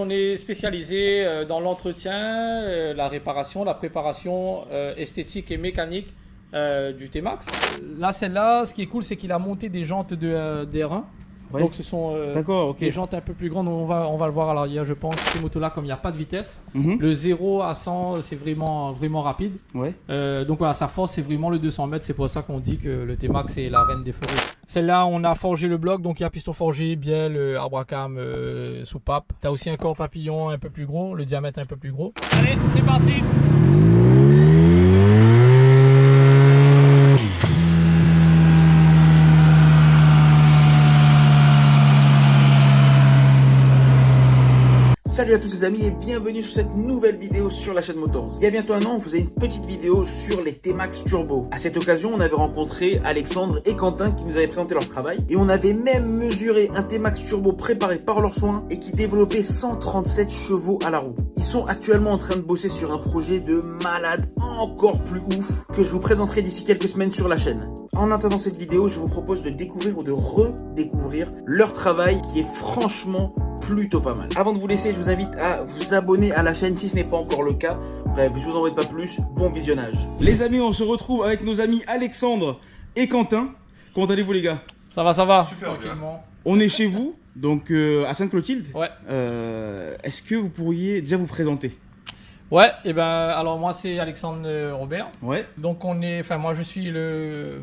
On est spécialisé dans l'entretien, la réparation, la préparation esthétique et mécanique du T-Max. Là, celle-là, ce qui est cool, c'est qu'il a monté des jantes DR1. Ouais. Donc ce sont des jantes un peu plus grandes. On va le voir à l'arrière, je pense. Ces motos-là, comme il n'y a pas de vitesse, le 0 à 100, c'est vraiment rapide. Ouais. Donc voilà, sa force, c'est vraiment le 200 mètres. C'est pour ça qu'on dit que le T-Max est la reine des forêts. Celle-là, on a forgé le bloc. Donc il y a piston forgé, bielle, arbre à cam, soupape. Tu as aussi un corps papillon un peu plus gros, le diamètre un peu plus gros. Allez, c'est parti! Salut à tous les amis et bienvenue sur cette nouvelle vidéo sur la chaîne Motors. Il y a bientôt un an, on faisait une petite vidéo sur les T-Max Turbo. À cette occasion, on avait rencontré Alexandre et Quentin qui nous avaient présenté leur travail. Et on avait même mesuré un T-Max Turbo préparé par leurs soins et qui développait 137 chevaux à la roue. Ils sont actuellement en train de bosser sur un projet de malade encore plus ouf que je vous présenterai d'ici quelques semaines sur la chaîne. En attendant cette vidéo, je vous propose de découvrir ou de redécouvrir leur travail qui est franchement plutôt pas mal. Avant de vous laisser, je vous invite à vous abonner à la chaîne si ce n'est pas encore le cas. Bref, je vous embête pas plus, bon visionnage. Les amis, on se retrouve avec nos amis Alexandre et Quentin. Comment allez-vous les gars? Ça va, Super tranquillement. On est chez vous, donc à Sainte-Clotilde. Ouais. Est-ce que vous pourriez déjà vous présenter? Ouais, et ben alors moi c'est Alexandre Robert. Ouais. Donc moi je suis le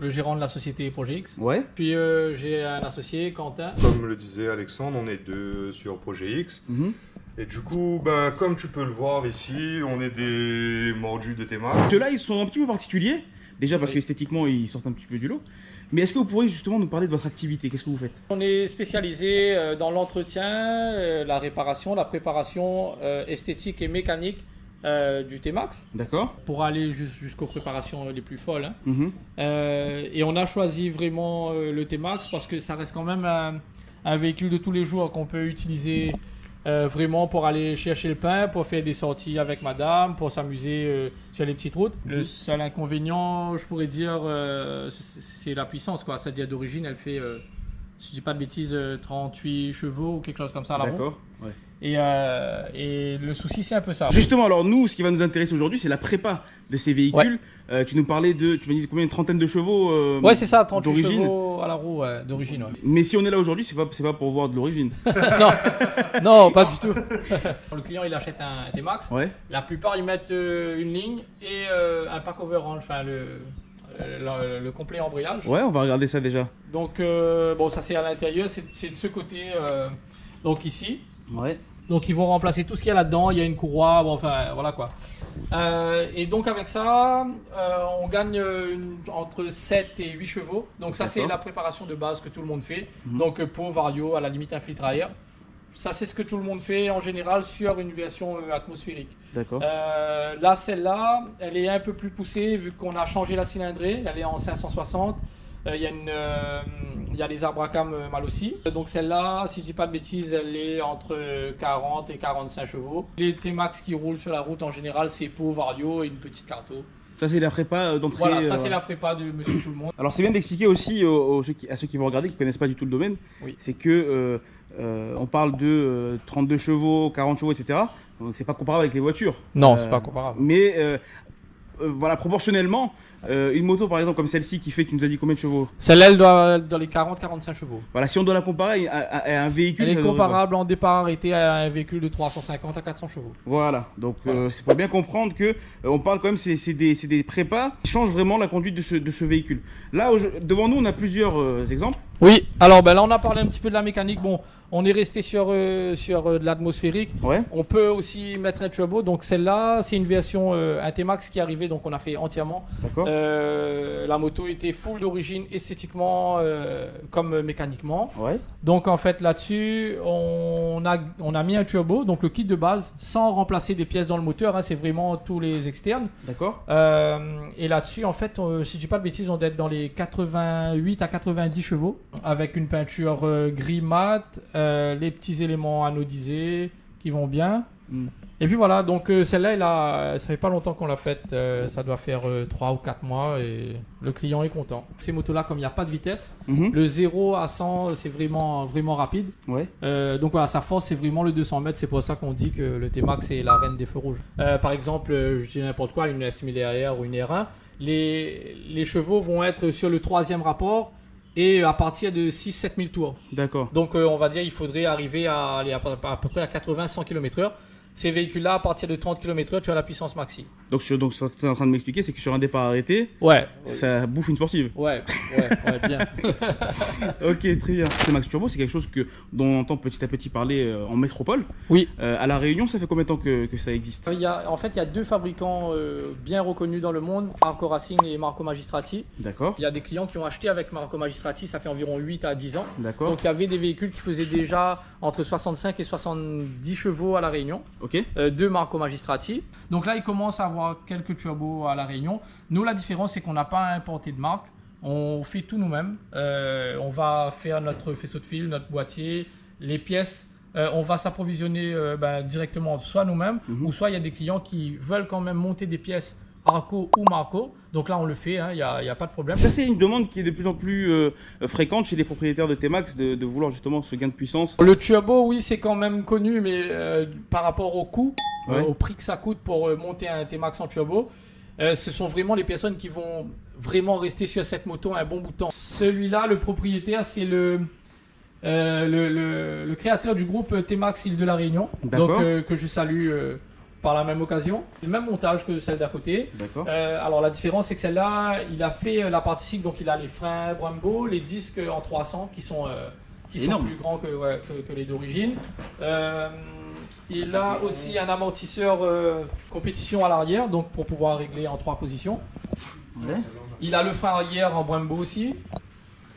gérant de la société Projet X. Ouais. Puis j'ai un associé, Quentin. Comme le disait Alexandre, on est deux sur Projet X. Et du coup, comme tu peux le voir ici, on est des mordus de T-Max. Ceux-là, ils sont un petit peu particuliers. Déjà parce Oui. qu'esthétiquement, ils sortent un petit peu du lot. Mais est-ce que vous pourriez justement nous parler de votre activité? Qu'est-ce que vous faites? On est spécialisé dans l'entretien, la réparation, la préparation esthétique et mécanique du T-Max. D'accord. Pour aller jusqu'aux préparations les plus folles. Mhm. Et on a choisi vraiment le T-Max parce que ça reste quand même un véhicule de tous les jours qu'on peut utiliser vraiment pour aller chercher le pain, pour faire des sorties avec madame, pour s'amuser sur les petites routes. Le seul inconvénient, je pourrais dire, c'est la puissance, quoi. C'est-à-dire d'origine, elle fait, si je dis pas de bêtises, 38 chevaux ou quelque chose comme ça à la ronde. D'accord. Ouais. Et le souci, c'est un peu ça. Justement, alors nous, ce qui va nous intéresser aujourd'hui, c'est la prépa de ces véhicules. Tu nous parlais tu m'as dit combien, une trentaine de chevaux Ouais, c'est ça, 38 d'origine. chevaux à la roue, d'origine. Ouais. Mais si on est là aujourd'hui, c'est pas pour voir de l'origine. non, non, pas du tout. Le client, il achète un T-Max. Ouais. La plupart, ils mettent une ligne et un pack overrange, enfin le complet embrayage. Ouais, on va regarder ça déjà. Donc, bon, ça c'est à l'intérieur, c'est de ce côté, donc ici. Ouais. Donc, ils vont remplacer tout ce qu'il y a là-dedans. Il y a une courroie, bon, enfin, voilà quoi. Et donc, avec ça, on gagne entre 7 et 8 chevaux. Donc, ça, c'est D'accord. la préparation de base que tout le monde fait. Donc, pot, vario, à la limite, un filtre à air. Ça, c'est ce que tout le monde fait en général sur une version atmosphérique. D'accord. Là, celle-là, elle est un peu plus poussée vu qu'on a changé la cylindrée. Elle est en 560. Il y a les arbres à cam mal aussi. Donc celle-là, si je dis pas de bêtises, elle est entre 40 et 45 chevaux. Les T-Max qui roulent sur la route en général, c'est pot, vario et une petite carto. Ça, c'est la prépa d'entrée. Voilà, ça c'est la prépa de Monsieur Tout le Monde. Alors, c'est bien d'expliquer aussi à ceux qui vont regarder, qui connaissent pas du tout le domaine. Oui. C'est que on parle de 32 chevaux, 40 chevaux, etc. Donc, c'est pas comparable avec les voitures. Non, c'est pas comparable. Mais voilà, proportionnellement, une moto par exemple comme celle-ci qui nous a dit combien de chevaux? Celle-là, elle doit dans les 40-45 chevaux. Voilà, si on doit la comparer à un véhicule. Elle est ça donne comparable en départ arrêté à un véhicule de 350 à 400 chevaux. Voilà, donc Voilà. c'est pour bien comprendre que on parle quand même, c'est des prépas qui changent vraiment la conduite de ce véhicule. Là, devant nous, on a plusieurs exemples. Oui, alors là on a parlé un petit peu de la mécanique. Bon, on est resté sur de l'atmosphérique. Ouais. On peut aussi mettre un turbo. Donc celle-là, c'est une version un T-Max qui est arrivée, donc on a fait entièrement. D'accord. La moto était full d'origine, esthétiquement comme mécaniquement. Ouais. Donc en fait là-dessus, on a mis un turbo, donc le kit de base, sans remplacer des pièces dans le moteur. Hein, c'est vraiment tous les externes. D'accord. Et là-dessus, en fait, si je dis pas de bêtises, on doit être dans les 88 à 90 chevaux, avec une peinture gris mat, les petits éléments anodisés, qui vont bien. Mm. Et puis voilà, donc celle-là, ça fait pas longtemps qu'on l'a faite, ça doit faire 3 ou 4 mois et le client est content. Ces motos-là, comme il n'y a pas de vitesse, le 0 à 100, c'est vraiment rapide. Ouais. Donc voilà, sa force, c'est vraiment le 200 mètres, c'est pour ça qu'on dit que le T-Max est la reine des feux rouges. Par exemple, je dis n'importe quoi, une S1000 RR ou une R1, les chevaux vont être sur le 3e rapport et à partir de 6-7 000 tours. D'accord. Donc on va dire il faudrait arriver à aller à peu près à 80-100 km/h. Ces véhicules-là, à partir de 30 km/h, tu as la puissance maxi. Donc ce que tu es en train de m'expliquer, c'est que sur un départ arrêté, Ouais. ça bouffe une sportive. Ouais, bien. Ok, très bien. T-Max Turbo, c'est quelque chose dont on entend petit à petit parler en métropole. Oui. À La Réunion, ça fait combien de temps que ça existe? En fait, il y a 2 fabricants bien reconnus dans le monde, Marco Racing et Marco Magistrati. D'accord. Il y a des clients qui ont acheté avec Marco Magistrati, ça fait environ 8 à 10 ans. D'accord. Donc il y avait des véhicules qui faisaient déjà entre 65 et 70 chevaux à La Réunion. Ok. 2 Marco Magistrati. Donc là, il commence à avoir quelques turbos à La Réunion. Nous, la différence, c'est qu'on n'a pas importé de marque. On fait tout nous-mêmes. On va faire notre faisceau de fil, notre boîtier, les pièces. On va s'approvisionner directement soit nous-mêmes, ou soit il y a des clients qui veulent quand même monter des pièces Arco ou Marco. Donc là, on le fait, il n'y a pas de problème. Ça, c'est une demande qui est de plus en plus fréquente chez les propriétaires de T-Max de vouloir justement ce gain de puissance. Le turbo, oui, c'est quand même connu, mais par rapport au coût, Ouais. au prix que ça coûte pour monter un T-Max en turbo, ce sont vraiment les personnes qui vont vraiment rester sur cette moto un bon bout de temps. Celui-là, le propriétaire, c'est le créateur du groupe T-Max Île de la Réunion, donc que je salue par la même occasion. Le même montage que celle d'à côté. D'accord. Alors la différence, c'est que celle-là, il a fait la partie cycle, donc il a les freins Brembo, les disques en 300 qui sont plus grands que les d'origine. Il a aussi un amortisseur compétition à l'arrière, donc pour pouvoir régler en 3 positions. Ouais. Il a le frein arrière en Brembo aussi.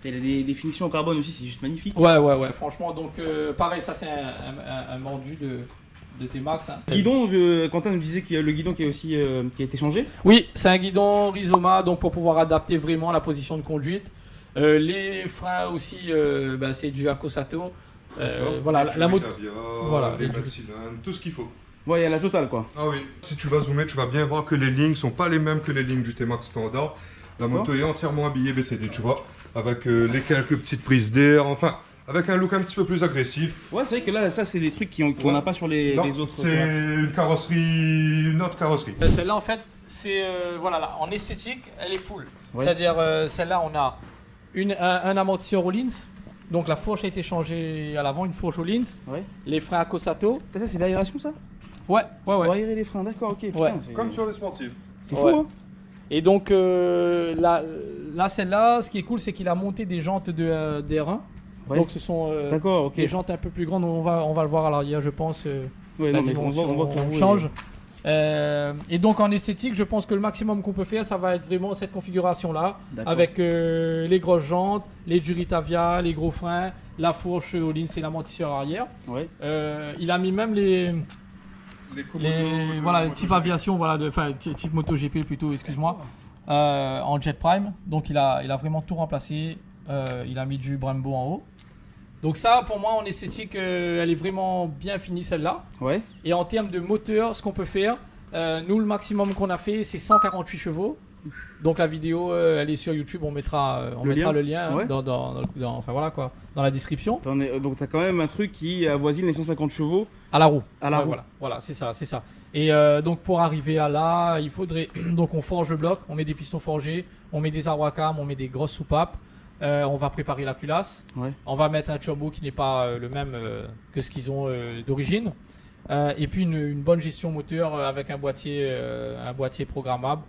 Il a des finitions en carbone aussi, c'est juste magnifique. Ouais, franchement, donc pareil, ça c'est un mordu de T-Max. Hein. Le guidon, Quentin nous disait qu'il y a le guidon qui a aussi qui a été changé. Oui, c'est un guidon Rizoma, donc pour pouvoir adapter vraiment la position de conduite. Les freins aussi, c'est du Akosato. Voilà, la moto. Voilà, les cylindres, tout ce qu'il faut. Ouais, il y a la totale quoi. Ah oui, si tu vas zoomer, tu vas bien voir que les lignes sont pas les mêmes que les lignes du T-Max standard. La moto est entièrement habillée BCD, tu vois, avec les quelques petites prises d'air, enfin, avec un look un petit peu plus agressif. Ouais, c'est vrai que là, ça, c'est des trucs qu'on n'a pas sur les autres. C'est une autre carrosserie. Celle-là, en fait, c'est en esthétique, elle est full. Ouais. C'est-à-dire, celle-là, on a un amortisseur Rollins. Donc la fourche a été changée à l'avant, une fourche Rollins. Ouais. Les freins Akosato. Ça, c'est l'aération, ça? Ouais. Pour aérer les freins, d'accord, ok. Putain, ouais. Comme sur les sportives. C'est fou, hein? Et donc là, celle-là, ce qui est cool, c'est qu'il a monté des jantes d'R1. Ouais. Donc ce sont des jantes un peu plus grandes. On va le voir à l'arrière, je pense. Ouais, non, mais on voit qu'on change. Et donc en esthétique, je pense que le maximum qu'on peut faire, ça va être vraiment cette configuration-là, avec les grosses jantes, les Duritavia, les gros freins, la fourche Rollins et l'amortisseur arrière. Ouais. Il a mis même les type aviation, type MotoGP plutôt, excuse-moi, en Jet Prime. Donc il a vraiment tout remplacé. Il a mis du Brembo en haut. Donc ça, pour moi, en esthétique, elle est vraiment bien finie celle-là. Ouais. Et en termes de moteur, ce qu'on peut faire, nous, le maximum qu'on a fait, c'est 148 chevaux. Donc la vidéo, elle est sur YouTube, on mettra le lien ouais. dans la description. Donc tu as quand même un truc qui avoisine les 150 chevaux à la roue. À la roue. Voilà, c'est ça. Et donc pour arriver à là, il faudrait donc on forge le bloc, on met des pistons forgés, on met des arbres à cam, on met des grosses soupapes. On va préparer la culasse. Ouais. On va mettre un turbo qui n'est pas le même que ce qu'ils ont d'origine. Et puis une bonne gestion moteur avec un boîtier programmable.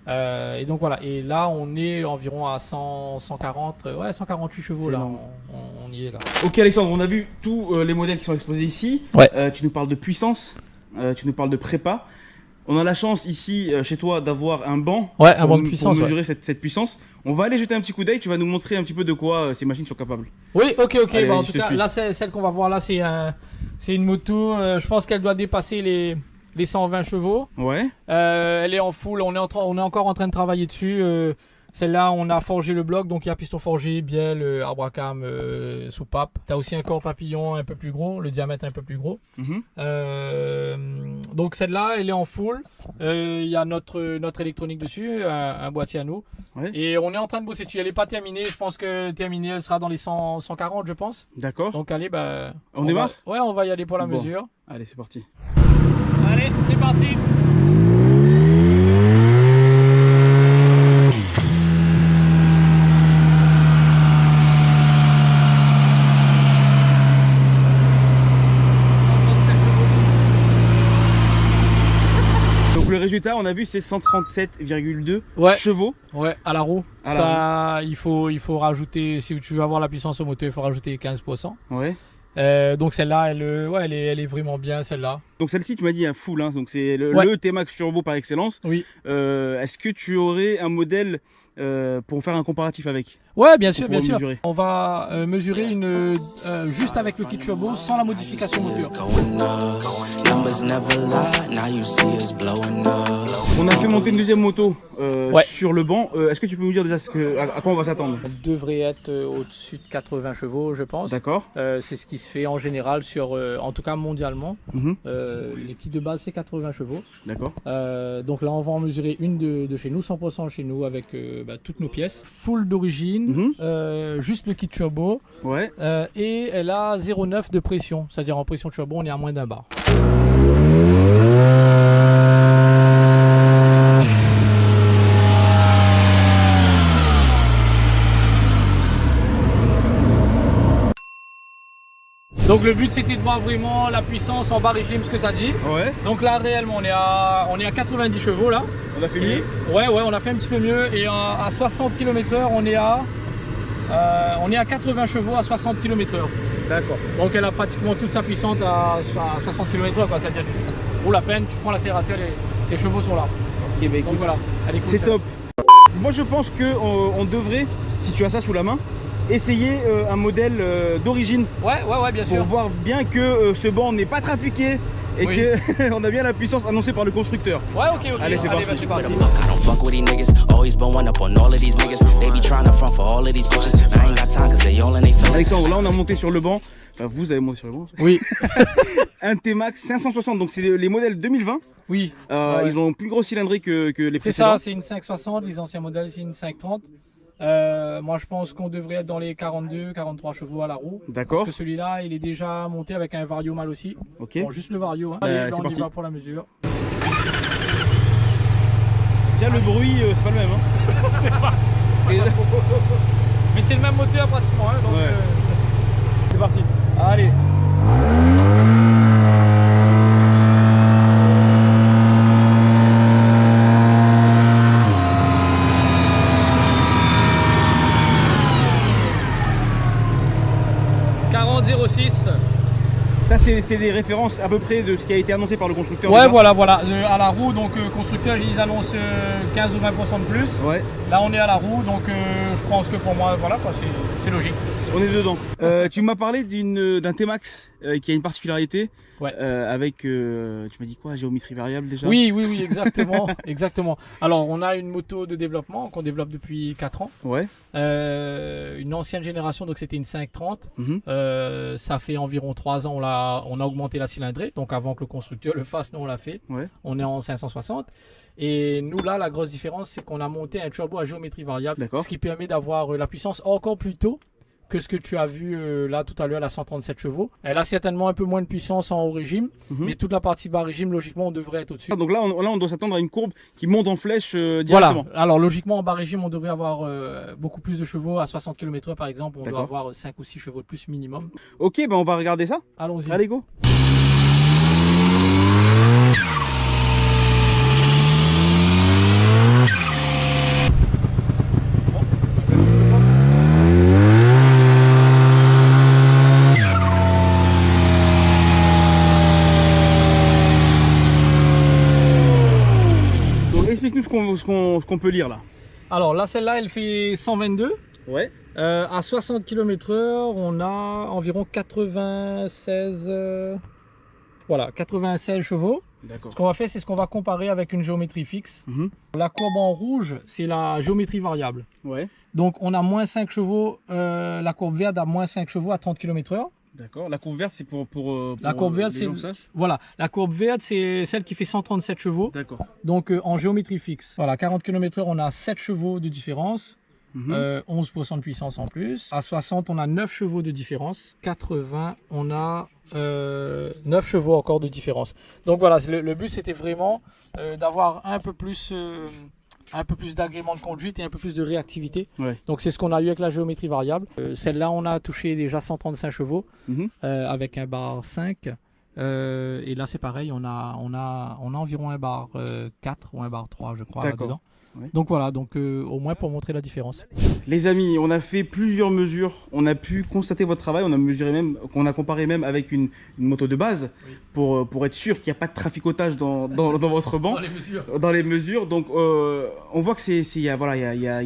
Et donc voilà. Et là, on est environ à 148 chevaux. Là, on y est là. Ok, Alexandre, on a vu tous les modèles qui sont exposés ici. Ouais. Tu nous parles de puissance, tu nous parles de prépa. On a la chance ici, chez toi, d'avoir un banc banc de puissance, pour mesurer cette puissance. On va aller jeter un petit coup d'œil, tu vas nous montrer un petit peu de quoi ces machines sont capables. Oui, ok. Allez, en tout cas, là, celle qu'on va voir là, c'est une moto, je pense qu'elle doit dépasser les 120 chevaux. Ouais. Elle est en full, on est encore en train de travailler dessus. Celle-là, on a forgé le bloc, donc il y a piston forgé, bielle, arbre à cam, soupape. Tu as aussi un corps papillon un peu plus gros, le diamètre un peu plus gros. Donc celle-là, elle est en full. Il y a notre électronique dessus, un boîtier à nous. Ouais. Et on est en train de bosser dessus. Elle n'est pas terminée, je pense que terminée, elle sera dans les 140, je pense. D'accord. Donc allez, bah, On démarre? Ouais, on va y aller pour la Bon. mesure. Allez, c'est parti. Allez, c'est parti. Donc le résultat, on a vu, c'est 137,2 Ouais. chevaux. Ouais, à la roue. À la Ça, il faut rajouter, si tu veux avoir la puissance au moteur, il faut rajouter 15%. Ouais. Donc celle-là, elle est vraiment bien, celle-là. Donc celle-ci, tu m'as dit un full, hein, donc c'est Ouais. le T-Max Turbo par excellence. Oui. Est-ce que tu aurais un modèle pour faire un comparatif avec? Ouais, bien sûr, Pour bien sûr. mesurer. On va mesurer juste avec le kit turbo, sans la modification moteur. On a fait monter une deuxième moto Ouais. sur le banc. Est-ce que tu peux nous dire déjà à quoi on va s'attendre? On devrait être au-dessus de 80 chevaux, je pense. D'accord. C'est ce qui se fait en général sur, en tout cas mondialement. Mhm. Les kits de base, c'est 80 chevaux. D'accord. Donc là, on va en mesurer une de chez nous, 100% chez nous, avec toutes nos pièces. Full d'origine, juste le kit turbo. Ouais. Et elle a 0,9 de pression. C'est-à-dire en pression turbo, on est à moins d'un bar. Donc le but, c'était de voir vraiment la puissance en bas régime, ce que ça dit. Ouais. Donc là, réellement, on est à 90 chevaux là. On a fait Et- mieux. ouais, on a fait un petit peu mieux. Et à 60 km/h, on est à 80 chevaux à 60 km/h. D'accord. Donc elle a pratiquement toute sa puissance à 60 km/h. C'est-à-dire que tu roules à peine, tu prends l'accélérateur et les chevaux sont là. Ok, bah Donc écoute, voilà, elle est cool, c'est celle-là. top. Moi, je pense que on devrait, si tu as ça sous la main, essayer un modèle d'origine Ouais, bien pour sûr. voir bien que ce banc n'est pas trafiqué et Oui. que on a bien la puissance annoncée par le constructeur. Ouais, ok. Allez, c'est parti. bah, c'est parti. I don't fuck with these niggas. Always been one up on all of these niggas. They be trying to front for all of these bitches. I ain't got time cause they all in they feelings. Alexandre, là on a monté sur le banc. Enfin, vous avez monté sur le banc. Oui, Un T-Max 560, donc c'est les modèles 2020. oui. Ouais. Ils ont une plus grosse cylindrée que les C'est précédents. ça, c'est une 560, les anciens modèles c'est une 530. Moi je pense qu'on devrait être dans les 42-43 chevaux à la roue. D'accord. Parce que celui-là il est déjà monté avec un vario mâle aussi. Ok. Bon, juste le vario. Hein. Allez, là, c'est on y parti. va pour la mesure. Tiens, le bruit, c'est pas le même. Hein. Mais c'est le même moteur pratiquement. Hein, donc, Ouais. C'est parti. allez. Ça, c'est les références à peu près de ce qui a été annoncé par le constructeur. Ouais, déjà. voilà. À la roue, donc constructeur, ils annoncent 15 ou 20% de plus. Ouais, Là, on est à la roue, donc je pense que pour moi, voilà, quoi, c'est logique. on est dedans. Tu m'as parlé d'un T-Max qui a une particularité. Ouais. Avec, tu m'as dit quoi, géométrie variable déjà? Oui, exactement, exactement. Alors, on a une moto de développement qu'on développe depuis 4 ans. Ouais. Une ancienne génération, donc c'était une 530. Mhm. Ça fait environ 3 ans, on a augmenté la cylindrée. Donc avant que le constructeur le fasse, nous on l'a fait. Ouais. On est en 560. Et nous là, la grosse différence, c'est qu'on a monté un turbo à géométrie variable. D'accord. Ce qui permet d'avoir la puissance encore plus tôt que ce que tu as vu là tout à l'heure, la 137 chevaux. Elle a certainement un peu moins de puissance en haut régime, Mhm. mais toute la partie bas régime, logiquement, on devrait être au-dessus. Donc là, on doit s'attendre à une courbe qui monte en flèche Voilà, directement. alors logiquement en bas régime on devrait avoir beaucoup plus de chevaux, à 60 km/h par exemple, on doit D'accord. avoir 5 ou 6 chevaux de plus minimum. Ok, ben on va regarder ça. Allons-y. Allez, go. Donc explique-nous ce qu'on peut lire là. Alors là celle-là elle fait 122. Ouais. À 60 km/h on a environ 96 Voilà, 96 chevaux. D'accord. Ce qu'on va faire, c'est ce qu'on va comparer avec une géométrie fixe. Mhm. La courbe en rouge, c'est la géométrie variable. Ouais. Donc on a moins 5 chevaux, la courbe verte a moins 5 chevaux à 30 km/h. D'accord. La courbe verte, c'est pour La courbe verte, les c'est gens sachent. voilà, la courbe verte, c'est celle qui fait 137 chevaux. D'accord. Donc en géométrie fixe. Voilà, 40 km/h, on a 7 chevaux de différence. Mhm. 11% de puissance en plus. À 60, on a 9 chevaux de différence. 80, on a 9 chevaux encore de différence. Donc voilà, le but c'était vraiment d'avoir un peu plus d'agrément de conduite et un peu plus de réactivité. Ouais. Donc c'est ce qu'on a eu avec la géométrie variable. Celle-là, on a touché déjà 135 chevaux Mhm. avec un bar 5. Et là c'est pareil, on a environ un bar 4 ou un bar 3 je crois D'accord. là-dedans. Ouais. Donc voilà, au moins pour montrer la différence. Les amis, on a fait plusieurs mesures. On a pu constater votre travail. On a mesuré même, qu'on a comparé même avec une moto de base Oui. pour être sûr qu'il n'y a pas de traficotage dans votre banc. Dans les mesures. Dans les mesures. Donc on voit que il y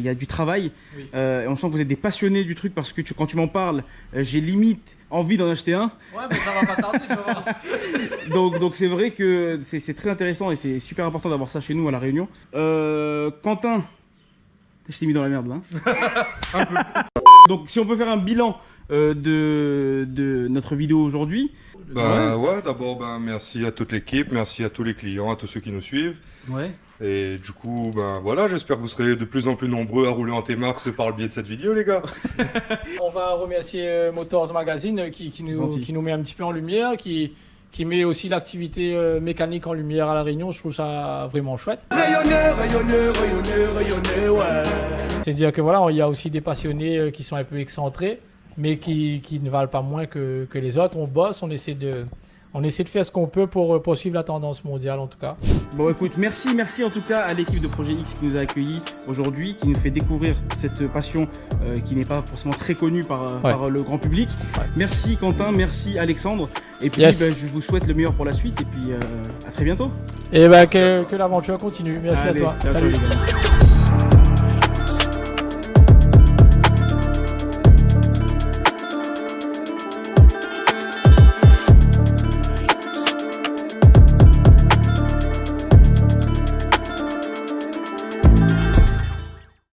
a du travail. Oui. Et on sent que vous êtes des passionnés du truc parce que quand tu m'en parles, j'ai limite envie d'en acheter un. Ouais, mais ça va pas tarder, tu vas voir. Donc c'est vrai que c'est très intéressant et c'est super important d'avoir ça chez nous à La Réunion. Quentin, je t'ai mis dans la merde là. Donc si on peut faire un bilan de notre vidéo aujourd'hui. Ouais, d'abord, merci à toute l'équipe, merci à tous les clients, à tous ceux qui nous suivent. Ouais. Et du coup, voilà, j'espère que vous serez de plus en plus nombreux à rouler en T-Max par le biais de cette vidéo, les gars. On va remercier Motors Magazine qui nous met un petit peu en lumière, qui met aussi l'activité mécanique en lumière à La Réunion. Je trouve ça vraiment chouette. Rayonneur, ouais. C'est-à-dire que voilà, il y a aussi des passionnés qui sont un peu excentrés, mais qui ne valent pas moins que les autres. On bosse, on essaie de faire ce qu'on peut pour suivre la tendance mondiale en tout cas. Bon écoute, merci en tout cas à l'équipe de Projet X qui nous a accueillis aujourd'hui, qui nous fait découvrir cette passion qui n'est pas forcément très connue par le grand public. Ouais. Merci Quentin, merci Alexandre. Et puis Yes. je vous souhaite le meilleur pour la suite et puis à très bientôt. Et que l'aventure continue. Merci Allez, à toi. ciao, Salut. ciao, les gars.